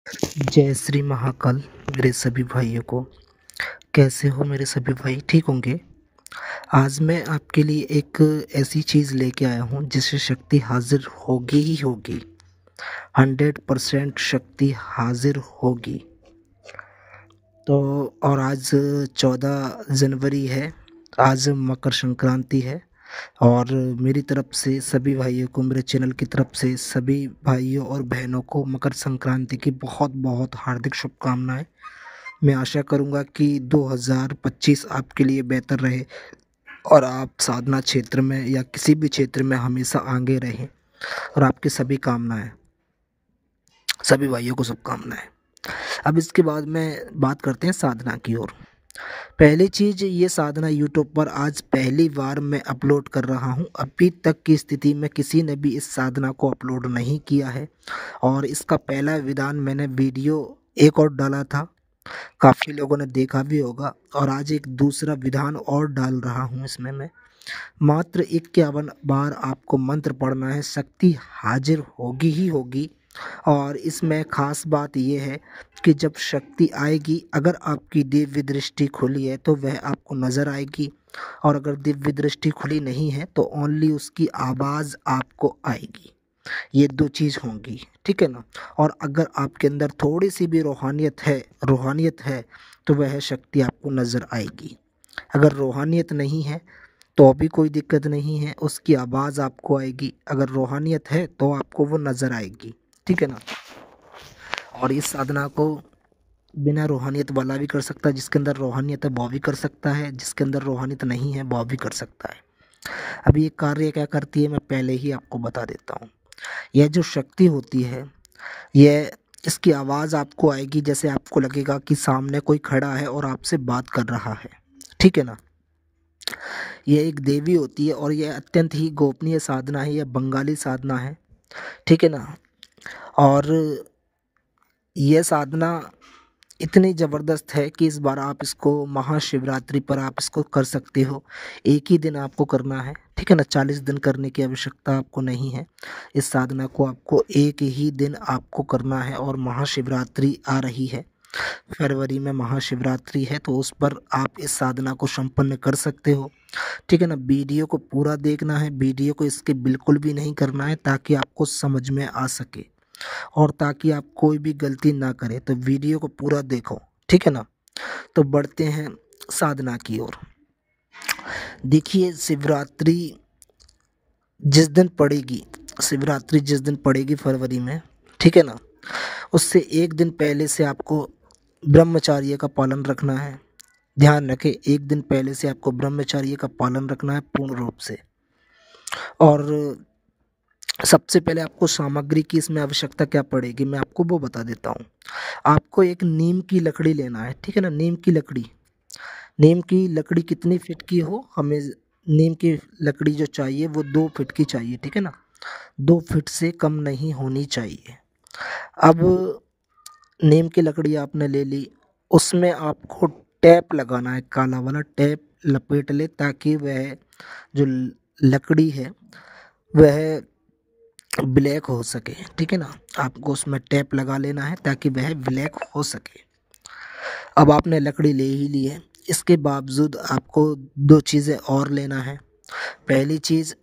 जय श्री महाकाल मेरे सभी भाइयों को। कैसे हो मेरे सभी भाई? ठीक होंगे। आज मैं आपके लिए एक ऐसी चीज़ लेके आया हूँ जिससे शक्ति हाजिर होगी ही होगी। 100% शक्ति हाजिर होगी। तो और आज 14 जनवरी है। आज मकर संक्रांति है। और मेरी तरफ से सभी भाइयों को, मेरे चैनल की तरफ से सभी भाइयों और बहनों को मकर संक्रांति की बहुत बहुत हार्दिक शुभकामनाएं। मैं आशा करूंगा कि 2025 आपके लिए बेहतर रहे और आप साधना क्षेत्र में या किसी भी क्षेत्र में हमेशा आगे रहें। और आपकी सभी कामनाएं, सभी भाइयों को शुभकामनाएं। अब इसके बाद में बात करते हैं साधना की ओर। पहली चीज़, ये साधना यूट्यूब पर आज पहली बार मैं अपलोड कर रहा हूँ। अभी तक की स्थिति में किसी ने भी इस साधना को अपलोड नहीं किया है। और इसका पहला विधान मैंने वीडियो एक और डाला था, काफ़ी लोगों ने देखा भी होगा। और आज एक दूसरा विधान और डाल रहा हूँ इसमें मैं। मात्र 51 बार आपको मंत्र पढ़ना है, शक्ति हाजिर होगी ही होगी। और इसमें खास बात यह है कि जब शक्ति आएगी, अगर आपकी दिव्य दृष्टि खुली है तो वह आपको नज़र आएगी। और अगर दिव्य दृष्टि खुली नहीं है तो ओनली उसकी आवाज़ आपको आएगी। ये दो चीज़ होंगी, ठीक है ना। और अगर आपके अंदर थोड़ी सी भी रूहानियत है तो वह शक्ति आपको नज़र आएगी। अगर रूहानियत नहीं है तो भी कोई दिक्कत नहीं है, उसकी आवाज़ आपको आएगी। अगर रूहानियत है तो आपको वो नज़र आएगी, ठीक है ना। और इस साधना को बिना रूहानियत वाला भी कर सकता है। जिसके अंदर रूहानियत है वो भी कर सकता है, जिसके अंदर रूहानियत नहीं है वो भी कर सकता है। अभी ये कार्य क्या करती है मैं पहले ही आपको बता देता हूँ। यह जो शक्ति होती है, यह इसकी आवाज़ आपको आएगी जैसे आपको लगेगा कि सामने कोई खड़ा है और आपसे बात कर रहा है, ठीक है ना। यह एक देवी होती है और यह अत्यंत ही गोपनीय साधना है, यह बंगाली साधना है, ठीक है ना। और यह साधना इतनी ज़बरदस्त है कि इस बार आप इसको महाशिवरात्रि पर आप इसको कर सकते हो। एक ही दिन आपको करना है, ठीक है ना। 40 दिन करने की आवश्यकता आपको नहीं है। इस साधना को आपको एक ही दिन आपको करना है। और महाशिवरात्रि आ रही है, फरवरी में महाशिवरात्रि है, तो उस पर आप इस साधना को संपन्न कर सकते हो, ठीक है ना। वीडियो को पूरा देखना है, वीडियो को इसके बिल्कुल भी नहीं करना है ताकि आपको समझ में आ सके और ताकि आप कोई भी गलती ना करें। तो वीडियो को पूरा देखो, ठीक है ना। तो बढ़ते हैं साधना की ओर। देखिए, शिवरात्रि जिस दिन पड़ेगी फरवरी में, ठीक है ना, उससे एक दिन पहले से आपको ब्रह्मचर्य का पालन रखना है। ध्यान रखें, एक दिन पहले से आपको ब्रह्मचर्य का पालन रखना है पूर्ण रूप से। और सबसे पहले आपको सामग्री की इसमें आवश्यकता क्या पड़ेगी मैं आपको वो बता देता हूँ। आपको एक नीम की लकड़ी लेना है, ठीक है ना। नीम की लकड़ी कितनी फीट की हो, हमें नीम की लकड़ी जो चाहिए वो 2 फीट की चाहिए, ठीक है ना। 2 फीट से कम नहीं होनी चाहिए। अब नीम की लकड़ी आपने ले ली, उसमें आपको टैप लगाना है, काला वाला टैप लपेट ले ताकि वह जो लकड़ी है वह ब्लैक हो सके, ठीक है ना। आपको उसमें टैप लगा लेना है ताकि वह ब्लैक हो सके। अब आपने लकड़ी ले ही ली है, इसके बावजूद आपको 2 चीज़ें और लेना है। पहली चीज़,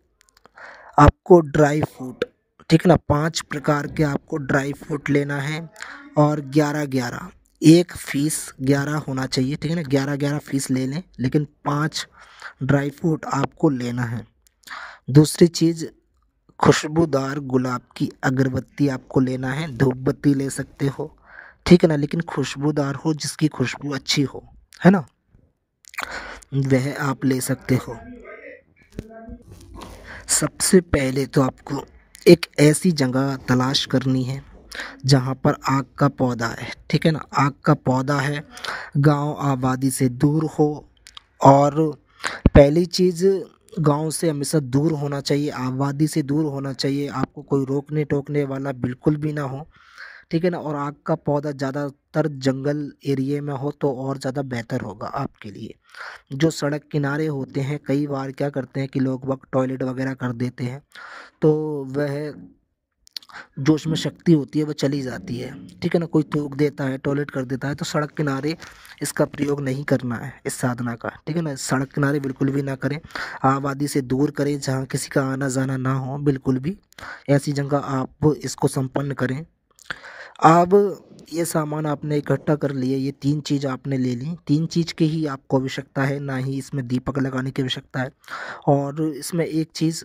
आपको ड्राई फ्रूट, ठीक है ना, 5 प्रकार के आपको ड्राई फ्रूट लेना है। और 11-11, एक फीस 11 होना चाहिए, ठीक है ना। 11-11 फीस ले लें, लेकिन 5 ड्राई फ्रूट आपको लेना है। दूसरी चीज़, खुशबूदार गुलाब की अगरबत्ती आपको लेना है। धूप बत्ती ले सकते हो, ठीक है ना, लेकिन खुशबूदार हो, जिसकी खुशबू अच्छी हो, है ना, वह आप ले सकते हो। सबसे पहले तो आपको एक ऐसी जगह तलाश करनी है जहाँ पर आग का पौधा है, ठीक है ना। आग का पौधा है, गांव आबादी से दूर हो। और पहली चीज़, गांव से हमेशा दूर होना चाहिए, आबादी से दूर होना चाहिए। आपको कोई रोकने टोकने वाला बिल्कुल भी ना हो, ठीक है ना। और आग का पौधा ज़्यादातर जंगल एरिया में हो तो और ज़्यादा बेहतर होगा आपके लिए। जो सड़क किनारे होते हैं, कई बार क्या करते हैं कि लोग वक्त टॉयलेट वगैरह कर देते हैं, तो वह जो उसमें शक्ति होती है वो चली जाती है। ठीक है ना, कोई थूक देता है, टॉयलेट कर देता है, तो सड़क किनारे इसका प्रयोग नहीं करना है इस साधना का। ठीक है ना, सड़क किनारे बिल्कुल भी ना करें, आबादी से दूर करें जहाँ किसी का आना जाना ना हो, बिल्कुल भी ऐसी जगह आप इसको संपन्न करें। अब ये सामान आपने इकट्ठा कर लिए, ये 3 चीज़ आपने ले ली, 3 चीज़ की ही आपको आवश्यकता है, ना ही इसमें दीपक लगाने की आवश्यकता है। और इसमें एक चीज़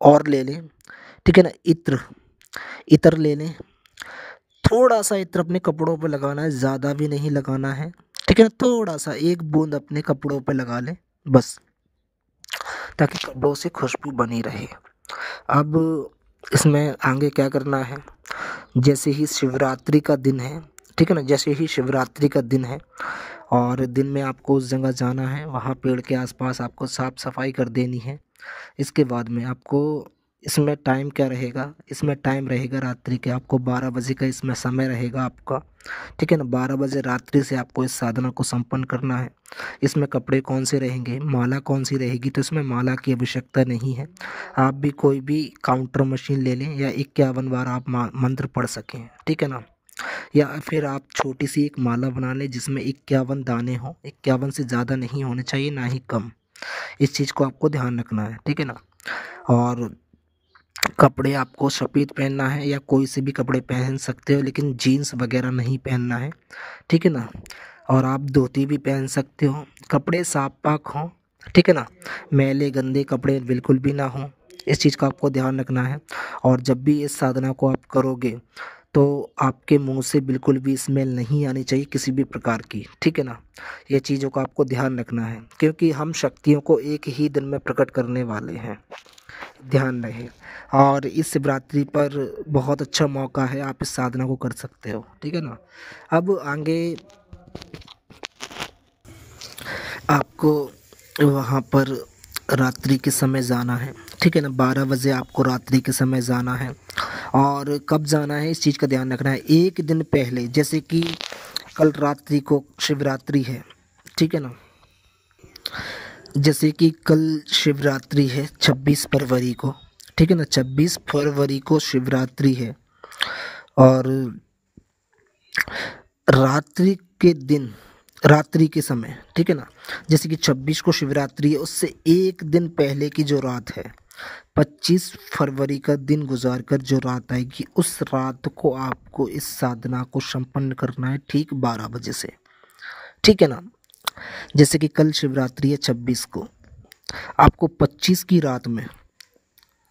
और ले लें, ठीक है ना, इत्र, इत्र ले लें। थोड़ा सा इत्र अपने कपड़ों पे लगाना है, ज़्यादा भी नहीं लगाना है। ठीक है ना, थोड़ा सा 1 बूंद अपने कपड़ों पे लगा लें बस, ताकि कपड़ों से खुशबू बनी रहे। अब इसमें आगे क्या करना है, जैसे ही शिवरात्रि का दिन है, ठीक है ना, जैसे ही शिवरात्रि का दिन है और दिन में आपको उस जगह जाना है, वहाँ पेड़ के आसपास आपको साफ सफाई कर देनी है। इसके बाद में आपको इसमें टाइम क्या रहेगा, इसमें टाइम रहेगा रात्रि के, आपको 12 बजे का इसमें समय रहेगा आपका। ठीक है ना, 12 बजे रात्रि से आपको इस साधना को संपन्न करना है। इसमें कपड़े कौन से रहेंगे, माला कौन सी रहेगी, तो इसमें माला की आवश्यकता नहीं है। आप भी कोई भी काउंटर मशीन ले लें या 51 बार आप मंत्र पढ़ सकें। ठीक है ना, या फिर आप छोटी सी एक माला बना लें जिसमें 51 दाने हों, 51 से ज़्यादा नहीं होने चाहिए, ना ही कम। इस चीज़ को आपको ध्यान रखना है। ठीक है ना, और कपड़े आपको सफ़ेद पहनना है या कोई से भी कपड़े पहन सकते हो, लेकिन जीन्स वगैरह नहीं पहनना है। ठीक है ना, और आप धोती भी पहन सकते हो, कपड़े साफ पाक हों। ठीक है ना, मैले गंदे कपड़े बिल्कुल भी ना हों, इस चीज़ का आपको ध्यान रखना है। और जब भी इस साधना को आप करोगे तो आपके मुंह से बिल्कुल भी स्मेल नहीं आनी चाहिए किसी भी प्रकार की। ठीक है ना, ये चीज़ों का आपको ध्यान रखना है, क्योंकि हम शक्तियों को एक ही दिन में प्रकट करने वाले हैं, ध्यान रहे। और इस शिवरात्रि पर बहुत अच्छा मौका है, आप इस साधना को कर सकते हो। ठीक है ना, अब आगे आपको वहाँ पर रात्रि के समय जाना है। ठीक है ना, 12 बजे आपको रात्रि के समय जाना है। और कब जाना है इस चीज़ का ध्यान रखना है, एक दिन पहले, जैसे कि कल रात्रि को शिवरात्रि है। ठीक है ना, जैसे कि कल शिवरात्रि है 26 फरवरी को। ठीक है ना, 26 फरवरी को शिवरात्रि है और रात्रि के दिन, रात्रि के समय, ठीक है ना, जैसे कि 26 को शिवरात्रि है, उससे एक दिन पहले की जो रात है, 25 फरवरी का दिन गुजार कर जो रात आएगी, उस रात को आपको इस साधना को संपन्न करना है ठीक 12 बजे से। ठीक है ना, जैसे कि कल शिवरात्रि है 26 को, आपको 25 की रात में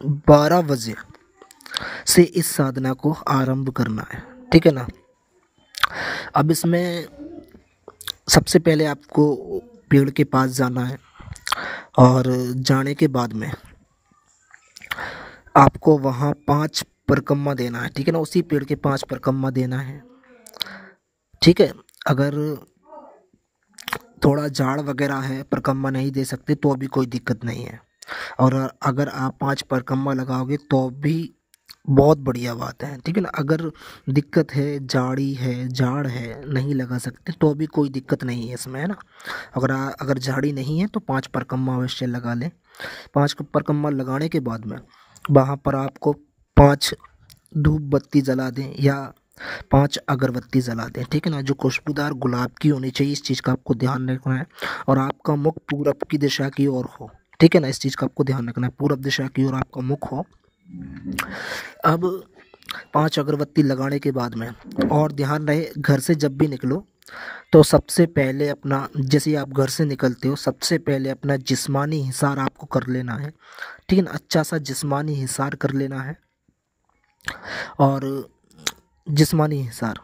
12 बजे से इस साधना को आरंभ करना है। ठीक है ना, अब इसमें सबसे पहले आपको पेड़ के पास जाना है और जाने के बाद में आपको वहाँ 5 परिक्रमा देना है। ठीक है ना, उसी पेड़ के 5 परिक्रमा देना है। ठीक है, अगर थोड़ा झाड़ वगैरह है, परिक्रमा नहीं दे सकते तो भी कोई दिक्कत नहीं है, और अगर आप 5 परिक्रमा लगाओगे तो भी बहुत बढ़िया बात है। ठीक है ना, अगर दिक्कत है, झाड़ी है, झाड़ है, नहीं लगा सकते तो भी कोई दिक्कत नहीं है इसमें, है ना। अगर झाड़ी नहीं है तो 5 परिक्रमा अवश्य लगा लें। 5 परिक्रमा लगाने के बाद में वहाँ पर आपको 5 धूप बत्ती जला दें या 5 अगरबत्ती जला दें। ठीक है ना, जो खुशबूदार गुलाब की होनी चाहिए, इस चीज़ का आपको ध्यान रखना है। और आपका मुख पूरब की दिशा की ओर हो। ठीक है ना, इस चीज़ का आपको ध्यान रखना है, पूरब दिशा की ओर आपका मुख हो। अब 5 अगरबत्ती लगाने के बाद में, और ध्यान रहे, घर से जब भी निकलो तो सबसे पहले अपना, जैसे आप घर से निकलते हो, सबसे पहले अपना जिस्मानी हिसार आपको कर लेना है। ठीक है ना, अच्छा सा जिस्मानी हिसार कर लेना है। और जिस्मानी हिसार,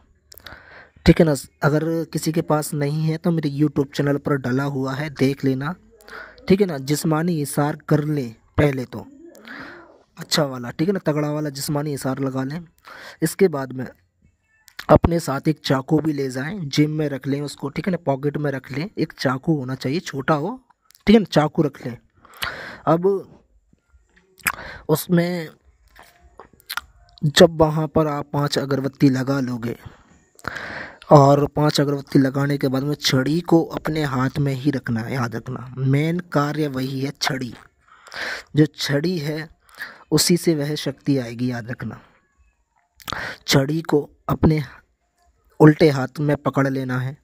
ठीक है ना, अगर किसी के पास नहीं है तो मेरे यूट्यूब चैनल पर डला हुआ है, देख लेना। ठीक है ना, जिस्मानी हिसार कर लें पहले तो, अच्छा वाला, ठीक है ना, तगड़ा वाला जिस्मानी हिसार लगा लें। इसके बाद में अपने साथ एक चाकू भी ले जाएं, जिम में रख लें उसको। ठीक है ना, पॉकेट में रख लें, एक चाकू होना चाहिए, छोटा हो। ठीक है ना, चाकू रख लें। अब उसमें जब वहाँ पर आप 5 अगरबत्ती लगा लोगे, और 5 अगरबत्ती लगाने के बाद में छड़ी को अपने हाथ में ही रखना है, याद रखना, मेन कार्य वही है, छड़ी। जो छड़ी है उसी से वह शक्ति आएगी, याद रखना। छड़ी को अपने उल्टे हाथ में पकड़ लेना है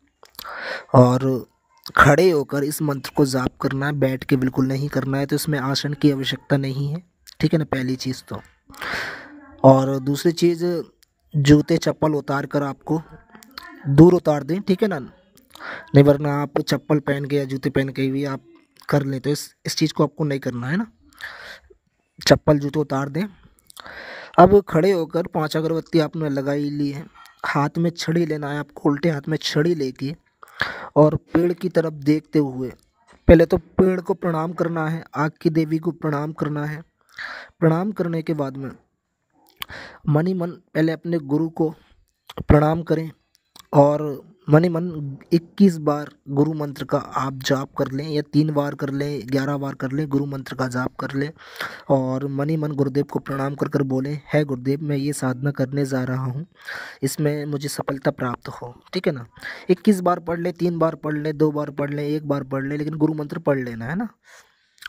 और खड़े होकर इस मंत्र को जाप करना है। बैठ के बिल्कुल नहीं करना है, तो इसमें आसन की आवश्यकता नहीं है, ठीक है ना, पहली चीज़ तो। और दूसरी चीज़, जूते चप्पल उतार कर आपको दूर उतार दें, ठीक है ना, नहीं वरना आप चप्पल पहन के या जूते पहन के भी आप कर लें, तो इस चीज़ को आपको नहीं करना है ना। चप्पल जूते उतार दें। अब खड़े होकर 5 अगरबत्ती आपने लगाई ली है, हाथ में छड़ी लेना है आपको, उल्टे हाथ में छड़ी लेके और पेड़ की तरफ देखते हुए पहले तो पेड़ को प्रणाम करना है, आग की देवी को प्रणाम करना है। प्रणाम करने के बाद में मन ही मन पहले अपने गुरु को प्रणाम करें और मन ही मन 21 बार गुरु मंत्र का आप जाप कर लें, या 3 बार कर लें, 11 बार कर लें, गुरु मंत्र का जाप कर लें और मन ही मन गुरुदेव को प्रणाम कर कर बोलें, है गुरुदेव मैं ये साधना करने जा रहा हूँ, इसमें मुझे सफलता प्राप्त हो, ठीक है ना। 21 बार पढ़ लें, 3 बार पढ़ लें, 2 बार पढ़ लें, 1 बार पढ़ लें, लेकिन गुरु मंत्र पढ़ लेना है ना।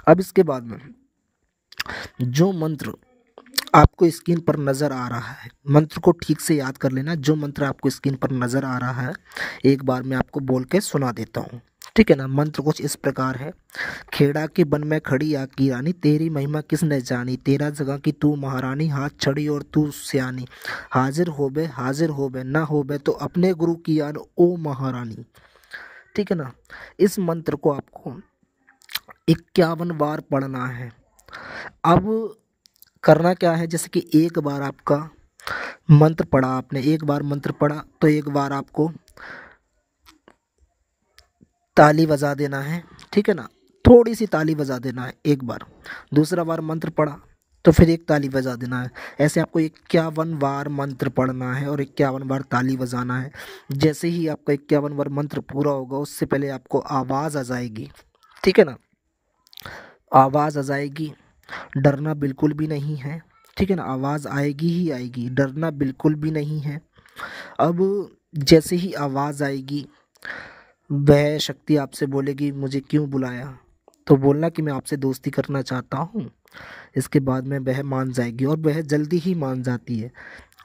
अब इसके बाद में जो मंत्र आपको स्क्रीन पर नज़र आ रहा है, मंत्र को ठीक से याद कर लेना। जो मंत्र आपको स्क्रीन पर नज़र आ रहा है एक बार मैं आपको बोल के सुना देता हूँ, ठीक है ना। मंत्र कुछ इस प्रकार है। खेड़ा के बन में खड़ी आग की रानी, तेरी महिमा किसने जानी, तेरा जगह की तू महारानी, हाथ छड़ी और तू सियानी, हाजिर होबे ना होबे तो अपने गुरु की यान ओ महारानी, ठीक है ना। इस मंत्र को आपको 51 बार पढ़ना है। अब करना क्या है, जैसे कि एक बार आपका मंत्र पढ़ा, आपने एक बार मंत्र पढ़ा तो एक बार आपको ताली बजा देना है, ठीक है ना, थोड़ी सी ताली बजा देना है एक बार। दूसरा बार मंत्र पढ़ा तो फिर एक ताली बजा देना है। ऐसे आपको 51 बार मंत्र पढ़ना है और 51 बार ताली बजाना है। जैसे ही आपका 51 बार मंत्र पूरा होगा उससे पहले आपको आवाज़ आ जाएगी, ठीक है ना, आवाज़ आ जाएगी। डरना बिल्कुल भी नहीं है, ठीक है ना, आवाज़ आएगी ही आएगी, डरना बिल्कुल भी नहीं है। अब जैसे ही आवाज़ आएगी वह शक्ति आपसे बोलेगी मुझे क्यों बुलाया, तो बोलना कि मैं आपसे दोस्ती करना चाहता हूँ। इसके बाद में वह मान जाएगी और वह जल्दी ही मान जाती है।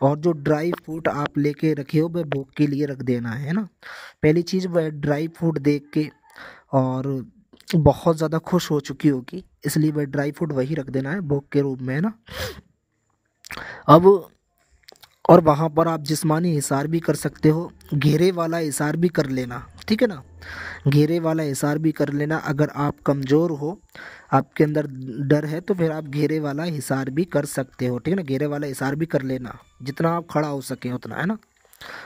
और जो ड्राई फ्रूट आप लेके रखे हो वह भोग के लिए रख देना है ना। पहली चीज़, वह ड्राई फ्रूट देख के और बहुत ज़्यादा खुश हो चुकी होगी, इसलिए वह ड्राई फ्रूट वही रख देना है भोग के रूप में, है ना। अब और वहाँ पर आप जिस्मानी हिसार भी कर सकते हो, घेरे वाला हिसार भी कर लेना, ठीक है ना, घेरे वाला हिसार भी कर लेना। अगर आप कमज़ोर हो, आपके अंदर डर है, तो फिर आप घेरे वाला हिसार भी कर सकते हो, ठीक है ना, घेरे वाला हिसार भी कर लेना, जितना आप खड़ा हो सके उतना, है ना।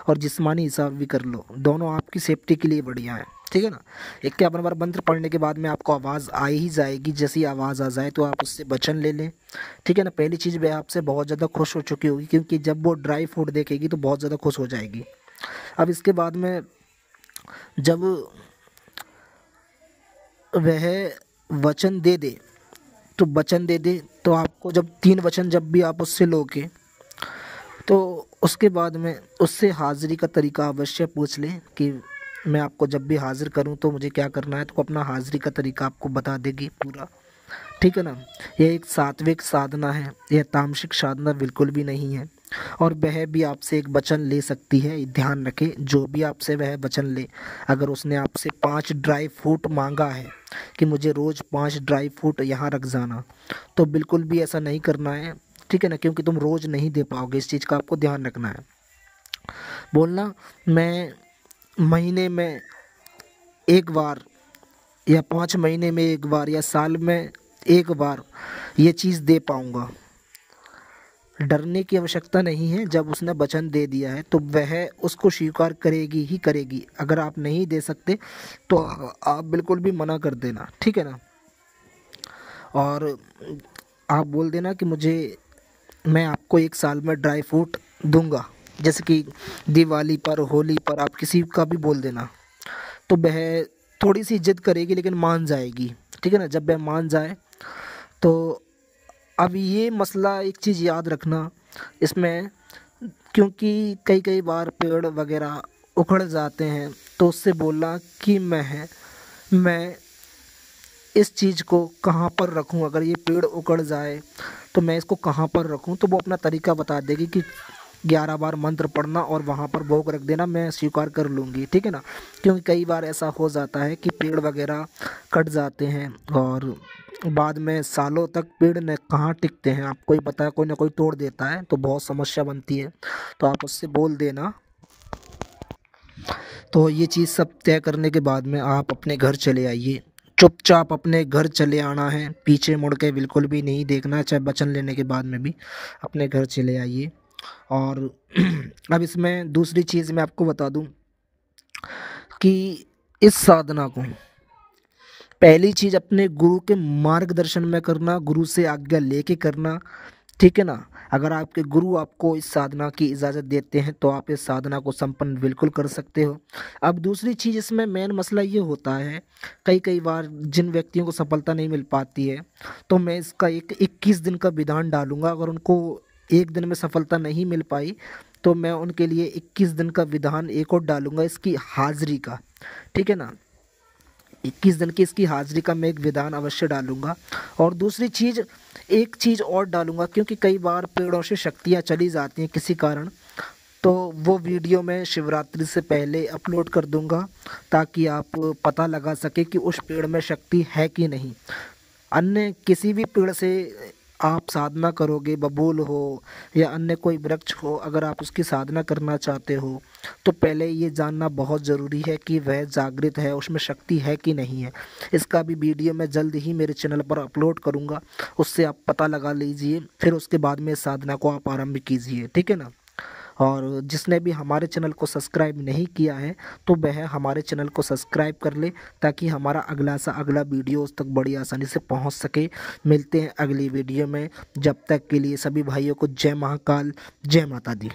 और जिस्मानी हिसाब भी कर लो, दोनों आपकी सेफ्टी के लिए बढ़िया है, ठीक है ना। 51 बार मंत्र पढ़ने के बाद में आपको आवाज़ आ ही जाएगी, जैसी आवाज़ आ जाए तो आप उससे वचन ले लें, ठीक है ना। पहली चीज़, वह आपसे बहुत ज़्यादा खुश हो चुकी होगी, क्योंकि जब वो ड्राई फ्रूट देखेगी तो बहुत ज़्यादा खुश हो जाएगी। अब इसके बाद में जब वह वचन दे दे, तो वचन दे दे तो आपको जब 3 वचन जब भी आप उससे लोगे तो उसके बाद में उससे हाज़िरी का तरीका अवश्य पूछ लें कि मैं आपको जब भी हाज़िर करूं तो मुझे क्या करना है, तो अपना हाज़िरी का तरीका आपको बता देगी पूरा, ठीक है ना। यह एक सात्विक साधना है, यह तामसिक साधना बिल्कुल भी नहीं है। और वह भी आपसे एक वचन ले सकती है, ध्यान रखें, जो भी आपसे वह वचन ले, अगर उसने आपसे 5 ड्राई फ्रूट मांगा है कि मुझे रोज़ 5 ड्राई फ्रूट यहाँ रख जाना, तो बिल्कुल भी ऐसा नहीं करना है, ठीक है ना, क्योंकि तुम रोज़ नहीं दे पाओगे, इस चीज़ का आपको ध्यान रखना है। बोलना मैं महीने में एक बार या 5 महीने में एक बार या साल में एक बार ये चीज़ दे पाऊँगा। डरने की आवश्यकता नहीं है, जब उसने वचन दे दिया है तो वह उसको स्वीकार करेगी ही करेगी। अगर आप नहीं दे सकते तो आप बिल्कुल भी मना कर देना, ठीक है ना। और आप बोल देना कि मैं आपको 1 साल में ड्राई फ्रूट दूंगा, जैसे कि दिवाली पर, होली पर, आप किसी का भी बोल देना, तो वह थोड़ी सी जिद करेगी लेकिन मान जाएगी, ठीक है ना। जब वह मान जाए तो अब ये मसला, एक चीज़ याद रखना इसमें, क्योंकि कई कई बार पेड़ वगैरह उखड़ जाते हैं, तो उससे बोलना कि मैं इस चीज़ को कहाँ पर रखूँ, अगर ये पेड़ उखड़ जाए तो मैं इसको कहाँ पर रखूँ, तो वो अपना तरीका बता देगी कि 11 बार मंत्र पढ़ना और वहाँ पर भोग रख देना, मैं स्वीकार कर लूँगी, ठीक है ना। क्योंकि कई बार ऐसा हो जाता है कि पेड़ वगैरह कट जाते हैं और बाद में सालों तक पेड़ न कहाँ टिकते हैं, आपको ही पता है, कोई ना कोई तोड़ देता है तो बहुत समस्या बनती है। तो आप उससे बोल देना। तो ये चीज़ सब तय करने के बाद में आप अपने घर चले आइए, चुपचाप अपने घर चले आना है, पीछे मुड़ के बिल्कुल भी नहीं देखना है, चाहे वचन लेने के बाद में भी अपने घर चले आइए। और अब इसमें दूसरी चीज़ मैं आपको बता दूं कि इस साधना को पहली चीज़ अपने गुरु के मार्गदर्शन में करना, गुरु से आज्ञा लेके करना, ठीक है ना। अगर आपके गुरु आपको इस साधना की इजाज़त देते हैं तो आप इस साधना को संपन्न बिल्कुल कर सकते हो। अब दूसरी चीज़ इसमें मेन मसला ये होता है, कई कई बार जिन व्यक्तियों को सफलता नहीं मिल पाती है, तो मैं इसका एक 21 दिन का विधान डालूंगा। अगर उनको एक दिन में सफलता नहीं मिल पाई तो मैं उनके लिए 21 दिन का विधान एक और डालूंगा, इसकी हाजिरी का, ठीक है ना। 21 दिन की इसकी हाजिरी का मैं एक विधान अवश्य डालूंगा। और दूसरी चीज़, एक चीज़ और डालूंगा, क्योंकि कई बार पेड़ों से शक्तियाँ चली जाती हैं किसी कारण, तो वो वीडियो मैं शिवरात्रि से पहले अपलोड कर दूंगा ताकि आप पता लगा सके कि उस पेड़ में शक्ति है कि नहीं। अन्य किसी भी पेड़ से आप साधना करोगे, बबूल हो या अन्य कोई वृक्ष हो, अगर आप उसकी साधना करना चाहते हो तो पहले ये जानना बहुत ज़रूरी है कि वह जागृत है, उसमें शक्ति है कि नहीं है। इसका भी वीडियो मैं जल्द ही मेरे चैनल पर अपलोड करूँगा, उससे आप पता लगा लीजिए, फिर उसके बाद में इस साधना को आप आरंभ कीजिए, ठीक है ना। और जिसने भी हमारे चैनल को सब्सक्राइब नहीं किया है तो वह हमारे चैनल को सब्सक्राइब कर ले, ताकि हमारा अगला सा अगला वीडियो उस तक बड़ी आसानी से पहुंच सके। मिलते हैं अगली वीडियो में, जब तक के लिए सभी भाइयों को जय महाकाल, जय माता दी।